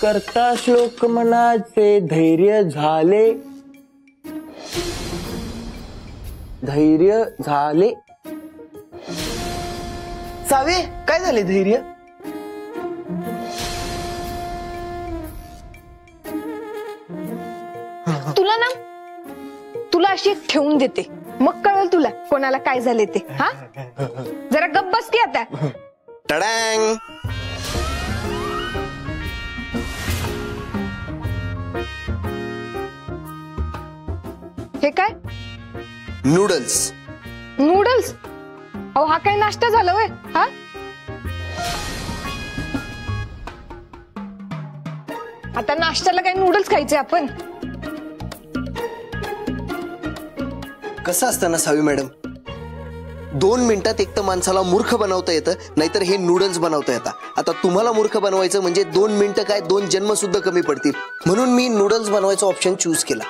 करता श्लोक मनाचे धैर्य झाले, धैर्य झाले. सावे काय झाले धैर्य? तुला ना, तुला अशी एक ठेवून देते, मग कळेल तुला कोणाला काय झाले ते. हा जरा गप्प बस की आता. टडांग. हे काय? नूडल्स. नूडल्स? अहो हा काय नाश्ता झाला होय? हा आता नाश्त्याला काय नूडल्स खायचे आपण? कसं असतं ना सावी मॅडम, 2 मिनिटात एक तर माणसाला मूर्ख बनवता येतं, नाहीतर हे नूडल्स बनवता येतात. आता तुम्हाला मूर्ख बनवायचं म्हणजे 2 मिनिटं काय 2 जन्म सुद्धा कमी पडतील, म्हणून मी नूडल्स बनवायचा ऑप्शन चूज केला.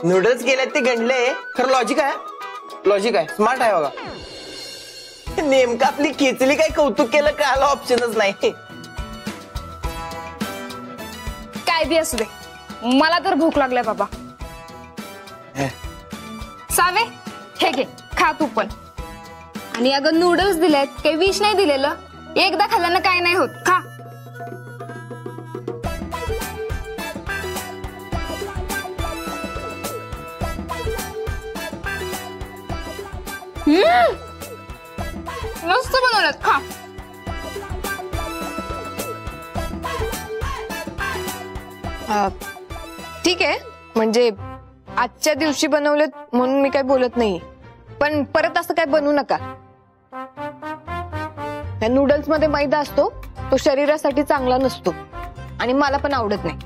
नूडल्स केल्यात ते गंडले, खरं लॉजिक आहे, लॉजिक आहे, स्मार्ट आहे बघा. नेमकं आपली खिचली काय कौतुक केलं कळायला ऑप्शनच नाही. काय बी असू दे, मला तर भूक लागलाय बाबा. सावे हे घे, खा तू पण. आणि अगं नूडल्स दिलेत, काही विष नाही दिलेलं, एकदा खाल्ल्यानं काय नाही होत, खा. मस्त बनवलं, खा. ठीक आहे, म्हणजे आजच्या दिवशी बनवलेत म्हणून मी काय बोलत नाही, पण परत असं काय बनवू नका. या नूडल्स मध्ये मैदा असतो, तो शरीरासाठी चांगला नसतो आणि मला पण आवडत नाही.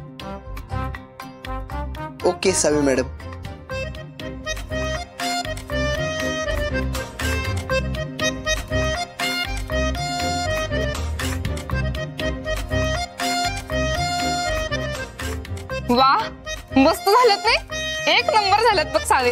ओके सावी मॅडम. वा, मस्त झालं ते, एक नंबर झालं बघ सावे.